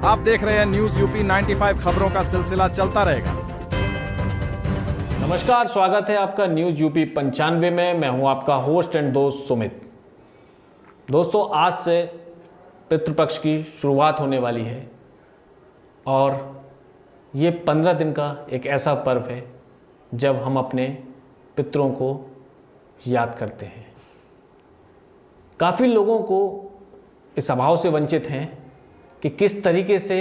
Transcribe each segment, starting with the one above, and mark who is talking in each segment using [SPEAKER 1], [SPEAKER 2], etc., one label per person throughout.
[SPEAKER 1] आप देख रहे हैं न्यूज यूपी 95 खबरों का सिलसिला चलता रहेगा।
[SPEAKER 2] नमस्कार, स्वागत है आपका न्यूज यूपी 95 में। मैं हूं आपका होस्ट एंड दोस्त सुमित। दोस्तों, आज से पितृपक्ष की शुरुआत होने वाली है और ये 15 दिन का एक ऐसा पर्व है जब हम अपने पितरों को याद करते हैं। काफ़ी लोगों को इस अभाव से वंचित हैं कि किस तरीके से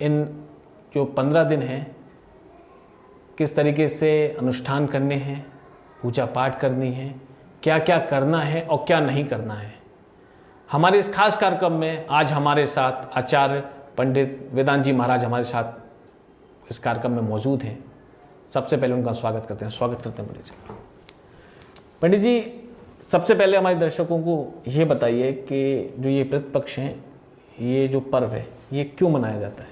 [SPEAKER 2] इन जो 15 दिन हैं किस तरीके से अनुष्ठान करने हैं, पूजा पाठ करनी है, क्या क्या करना है और क्या नहीं करना है। हमारे इस खास कार्यक्रम में आज हमारे साथ आचार्य पंडित वेदांत जी महाराज हमारे साथ इस कार्यक्रम में मौजूद हैं। सबसे पहले उनका स्वागत करते हैं। स्वागत करते हैं पंडित जी। पंडित जी, सबसे पहले हमारे दर्शकों को ये बताइए कि जो ये पितृपक्ष हैं, ये जो पर्व है, ये क्यों मनाया जाता है?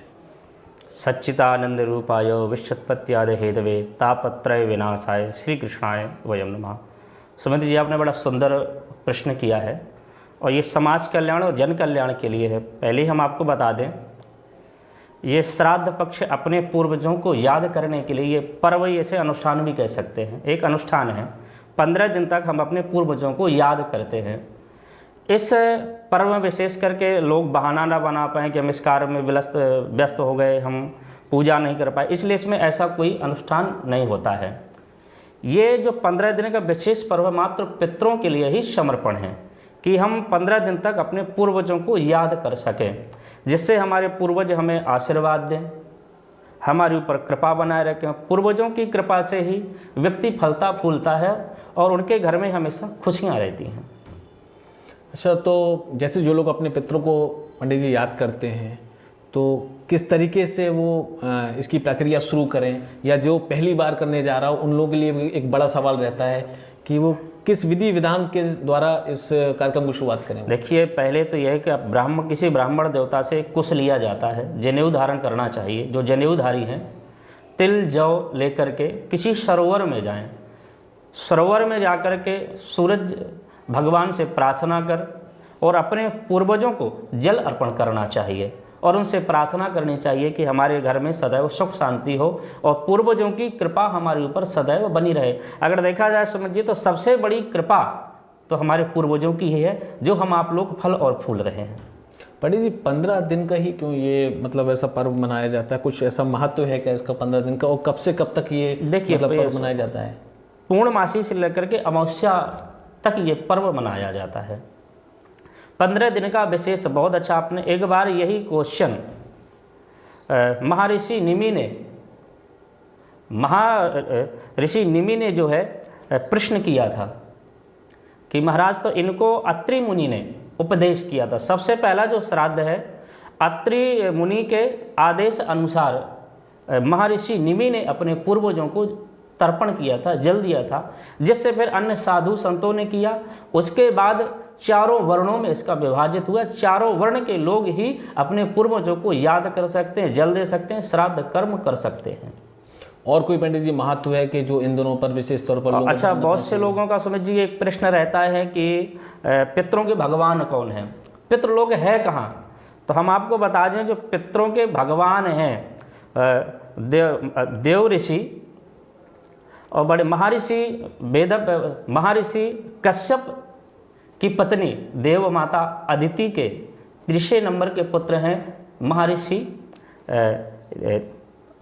[SPEAKER 3] सच्चिदानंद रूपाय विश्वोत्पत्त्यादि हेतवे तापत्रय विनाशाय श्री कृष्णाय वयम नमः। सुमित जी, आपने बड़ा सुंदर प्रश्न किया है और ये समाज कल्याण और जन कल्याण के लिए है। पहले हम आपको बता दें, ये श्राद्ध पक्ष अपने पूर्वजों को याद करने के लिए ये पर्व, ऐसे अनुष्ठान भी कह सकते हैं, एक अनुष्ठान है। 15 दिन तक हम अपने पूर्वजों को याद करते हैं। इस पर्व में विशेष करके लोग बहाना ना बना पाएँ कि हम इस कार्य में व्यस्त हो गए, हम पूजा नहीं कर पाए, इसलिए इसमें ऐसा कोई अनुष्ठान नहीं होता है। ये जो 15 दिन का विशेष पर्व मात्र पितरों के लिए ही समर्पण है कि हम 15 दिन तक अपने पूर्वजों को याद कर सकें, जिससे हमारे पूर्वज हमें आशीर्वाद दें, हमारे ऊपर कृपा बनाए रखें। पूर्वजों की कृपा से ही व्यक्ति फलता फूलता है और उनके घर में हमेशा खुशियाँ रहती हैं।
[SPEAKER 2] अच्छा, तो जैसे जो लोग अपने पितरों को पंडित जी याद करते हैं, तो किस तरीके से वो इसकी प्रक्रिया शुरू करें, या जो पहली बार करने जा रहा हो उन लोगों के लिए भी एक बड़ा सवाल रहता है कि वो किस विधि विधान के द्वारा इस कार्यक्रम की शुरुआत करें?
[SPEAKER 3] देखिए, पहले तो यह है कि किसी ब्राह्मण देवता से कुश लिया जाता है, जनेऊ धारण करना चाहिए। जो जनेऊधारी हैं, तिल जौ लेकर के किसी सरोवर में जाएं। सरोवर में जाकर के सूरज भगवान से प्रार्थना कर और अपने पूर्वजों को जल अर्पण करना चाहिए और उनसे प्रार्थना करनी चाहिए कि हमारे घर में सदैव सुख शांति हो और पूर्वजों की कृपा हमारे ऊपर सदैव बनी रहे। अगर देखा जाए समझिए तो सबसे बड़ी कृपा तो हमारे पूर्वजों की ही है, जो हम आप लोग फल और फूल रहे हैं।
[SPEAKER 2] पंडित जी, 15 दिन का ही क्यों ये मतलब ऐसा पर्व मनाया जाता है? कुछ ऐसा महत्व है क्या इसका 15 दिन का, और कब से कब तक ये मतलब पर्व मनाया जाता है?
[SPEAKER 3] पूर्णमासी से लेकर के अमावस्या तक ये पर्व मनाया जाता है। 15 दिन का विशेष बहुत अच्छा। आपने एक बार यही क्वेश्चन महर्षि निमि ने जो है प्रश्न किया था कि महाराज, तो इनको अत्रि मुनि ने उपदेश किया था। सबसे पहला जो श्राद्ध है, अत्रि मुनि के आदेश अनुसार महर्षि निमि ने अपने पूर्वजों को तर्पण किया था, जल दिया था, जिससे फिर अन्य साधु संतों ने किया। उसके बाद चारों वर्णों में इसका विभाजित हुआ। चारों वर्ण के लोग ही अपने पूर्वजों को याद कर सकते हैं, जल दे सकते हैं, श्राद्ध कर्म कर सकते हैं।
[SPEAKER 2] और कोई पंडित जी महत्व है कि जो इन दिनों पर विशेष तौर पर लोग?
[SPEAKER 3] अच्छा, बहुत से लोगों का सुमित जी एक प्रश्न रहता है कि पितरों के भगवान कौन है, पितृलोक है कहाँ? तो हम आपको बता दें, जो पितरों के भगवान हैं देव ऋषि और बड़े महर्षि कश्यप की पत्नी देव माता अदिति के 3 नंबर के पुत्र हैं महर्षि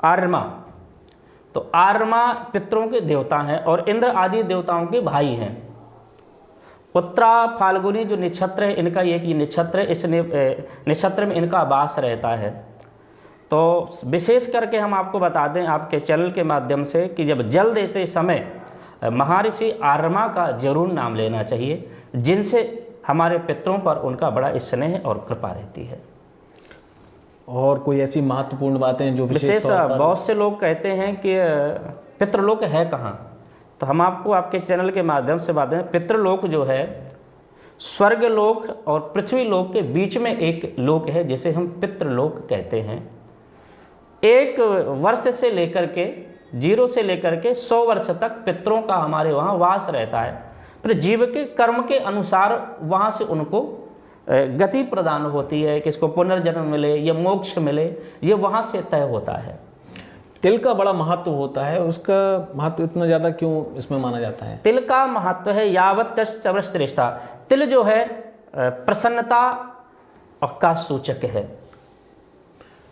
[SPEAKER 3] आर्यमा। तो आर्यमा पितरों के देवता हैं और इंद्र आदि देवताओं के भाई हैं। उत्तरा फाल्गुनी जो नक्षत्र है, इनका एक ही नक्षत्र है, इस नक्षत्र में इनका वास रहता है। तो विशेष करके हम आपको बता दें आपके चैनल के माध्यम से कि जब जल देते समय महर्षि आर्यमा का जरूर नाम लेना चाहिए, जिनसे हमारे पितरों पर उनका बड़ा स्नेह और कृपा रहती है।
[SPEAKER 2] और कोई ऐसी महत्वपूर्ण बातें जो
[SPEAKER 3] विशेष बहुत से लोग कहते हैं कि पितृलोक है कहाँ, तो हम आपको आपके चैनल के माध्यम से बात दें। पितृलोक जो है स्वर्ग लोक और पृथ्वी लोक के बीच में एक लोक है, जिसे हम पितृलोक कहते हैं। 1 वर्ष से लेकर के 0 से लेकर के 100 वर्ष तक पितरों का हमारे वहाँ वास रहता है। फिर जीव के कर्म के अनुसार वहाँ से उनको गति प्रदान होती है, कि इसको पुनर्जन्म मिले, ये मोक्ष मिले, ये वहाँ से तय होता है।
[SPEAKER 2] तिल का बड़ा महत्व होता है, उसका महत्व इतना ज़्यादा क्यों इसमें माना जाता है?
[SPEAKER 3] तिल का महत्व है यावत श्रेष्ठा। तिल जो है प्रसन्नता का सूचक है।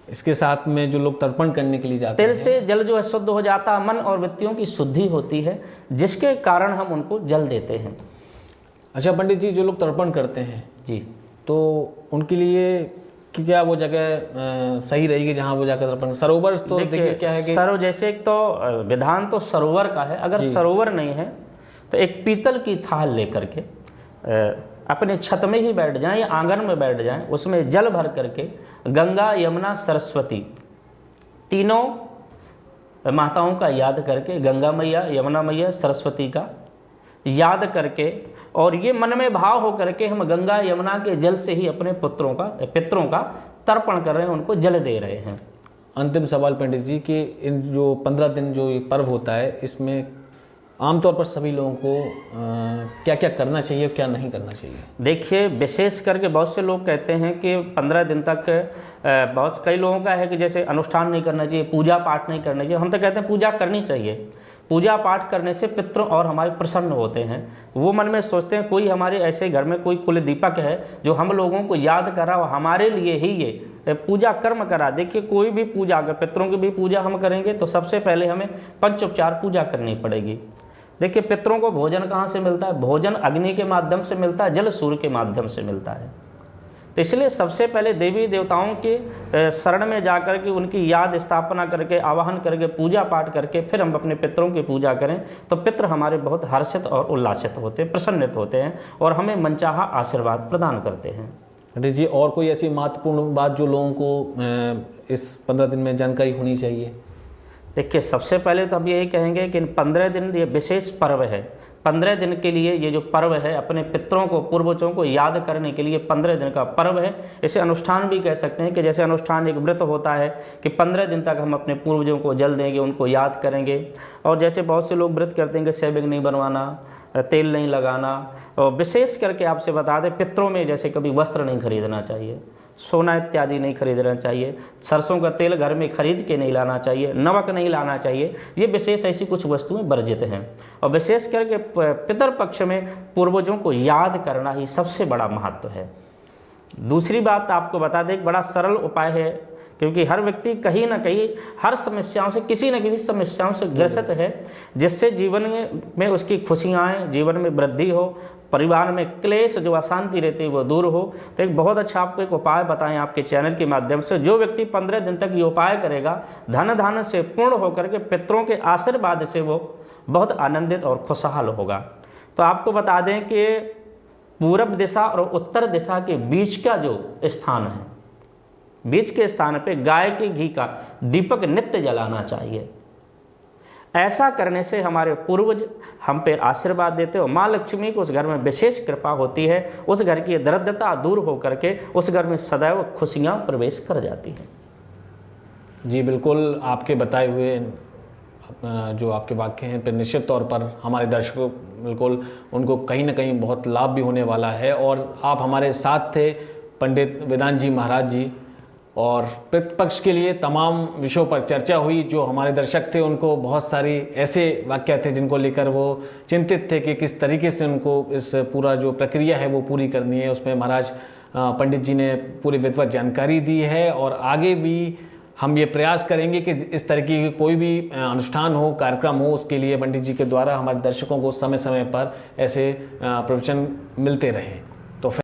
[SPEAKER 2] इसके साथ में जो लोग तर्पण करने के लिए जाते हैं,
[SPEAKER 3] तिल से जल जो है शुद्ध हो जाता, मन और वृत्तियों की शुद्धि होती है, जिसके कारण हम उनको जल देते हैं।
[SPEAKER 2] अच्छा पंडित जी, जो लोग तर्पण करते हैं
[SPEAKER 3] जी,
[SPEAKER 2] तो उनके लिए कि क्या वो जगह सही रहेगी जहाँ वो जाकर तर्पण? सरोवर तो देखिए क्या है कि
[SPEAKER 3] जैसे एक तो विधान तो सरोवर का है, अगर सरोवर नहीं है तो एक पीतल की थाल लेकर के अपने छत में ही बैठ जाएं या आंगन में बैठ जाएं, उसमें जल भर करके गंगा यमुना सरस्वती तीनों माताओं का याद करके, गंगा मैया, यमुना मैया, सरस्वती का याद करके, और ये मन में भाव हो करके हम गंगा यमुना के जल से ही अपने पितरों का तर्पण कर रहे हैं, उनको जल दे रहे हैं।
[SPEAKER 2] अंतिम सवाल पंडित जी कि इन जो 15 दिन जो ये पर्व होता है, इसमें आमतौर पर सभी लोगों को क्या क्या करना चाहिए, क्या नहीं करना चाहिए?
[SPEAKER 3] देखिए, विशेष करके बहुत से लोग कहते हैं कि 15 दिन तक कई लोगों का है कि जैसे अनुष्ठान नहीं करना चाहिए, पूजा पाठ नहीं करना चाहिए। हम तो कहते हैं पूजा करनी चाहिए। पूजा पाठ करने से पितृ और हमारे प्रसन्न होते हैं। वो मन में सोचते हैं कोई हमारे ऐसे घर में कोई कुल दीपक है जो हम लोगों को याद करा और हमारे लिए ही ये पूजा कर्म करा। देखिए, कोई भी पूजा, अगर पितरों की भी पूजा हम करेंगे तो सबसे पहले हमें पंचोपचार पूजा करनी पड़ेगी। देखिए, पितरों को भोजन कहाँ से मिलता है? भोजन अग्नि के माध्यम से मिलता है, जल सूर्य के माध्यम से मिलता है। तो इसलिए सबसे पहले देवी देवताओं के शरण में जाकर के उनकी याद स्थापना करके, आवाहन करके, पूजा पाठ करके फिर हम अपने पितरों की पूजा करें तो पितृ हमारे बहुत हर्षित और उल्लासित होते हैं, प्रसन्नित होते हैं और हमें मनचाहा आशीर्वाद प्रदान करते हैं।
[SPEAKER 2] पंडित जी, और कोई ऐसी महत्वपूर्ण बात जो लोगों को इस 15 दिन में जानकारी होनी चाहिए?
[SPEAKER 3] देखिए, सबसे पहले तो हम यही कहेंगे कि इन 15 दिन ये विशेष पर्व है। 15 दिन के लिए ये जो पर्व है, अपने पितरों को, पूर्वजों को याद करने के लिए 15 दिन का पर्व है। इसे अनुष्ठान भी कह सकते हैं कि जैसे अनुष्ठान एक व्रत होता है कि 15 दिन तक हम अपने पूर्वजों को जल देंगे, उनको याद करेंगे। और जैसे बहुत से लोग व्रत करते हैं कि सेविंग नहीं बनवाना, तेल नहीं लगाना, और विशेष करके आपसे बता दें, पितरों में जैसे कभी वस्त्र नहीं खरीदना चाहिए, सोना इत्यादि नहीं खरीदना चाहिए, सरसों का तेल घर में खरीद के नहीं लाना चाहिए, नमक नहीं लाना चाहिए। ये विशेष ऐसी कुछ वस्तुएं वर्जित हैं। और विशेष करके पितर पक्ष में पूर्वजों को याद करना ही सबसे बड़ा महत्व है। दूसरी बात आपको बता दें, एक बड़ा सरल उपाय है, क्योंकि हर व्यक्ति कहीं ना कहीं हर समस्याओं से, किसी न किसी समस्याओं से ग्रसित है, जिससे जीवन में उसकी खुशियाँ आएँ, जीवन में वृद्धि हो, परिवार में क्लेश जो अशांति रहती है वो दूर हो। तो एक बहुत अच्छा आपको एक उपाय बताएं आपके चैनल के माध्यम से। जो व्यक्ति 15 दिन तक ये उपाय करेगा, धन धान से पूर्ण होकर के पितरों के आशीर्वाद से वो बहुत आनंदित और खुशहाल होगा। तो आपको बता दें कि पूरब दिशा और उत्तर दिशा के बीच का जो स्थान है, बीच के स्थान पे गाय के घी का दीपक नित्य जलाना चाहिए। ऐसा करने से हमारे पूर्वज हम पे आशीर्वाद देते हो। माँ लक्ष्मी को उस घर में विशेष कृपा होती है, उस घर की दरिद्रता दूर हो करके उस घर में सदैव खुशियाँ प्रवेश कर जाती हैं।
[SPEAKER 2] जी बिल्कुल, आपके बताए हुए जो आपके वाक्य हैं पर निश्चित तौर पर हमारे दर्शकों बिल्कुल उनको कहीं ना कहीं बहुत लाभ भी होने वाला है। और आप हमारे साथ थे पंडित वेदांत जी महाराज जी, और प्रतिपक्ष के लिए तमाम विषयों पर चर्चा हुई। जो हमारे दर्शक थे उनको बहुत सारी ऐसे वाक्य थे जिनको लेकर वो चिंतित थे कि किस तरीके से उनको इस पूरा जो प्रक्रिया है वो पूरी करनी है। उसमें महाराज पंडित जी ने पूरी विधिवत जानकारी दी है। और आगे भी हम ये प्रयास करेंगे कि इस तरीके की कोई भी अनुष्ठान हो, कार्यक्रम हो, उसके लिए पंडित जी के द्वारा हमारे दर्शकों को समय समय पर ऐसे प्रवचन मिलते रहें।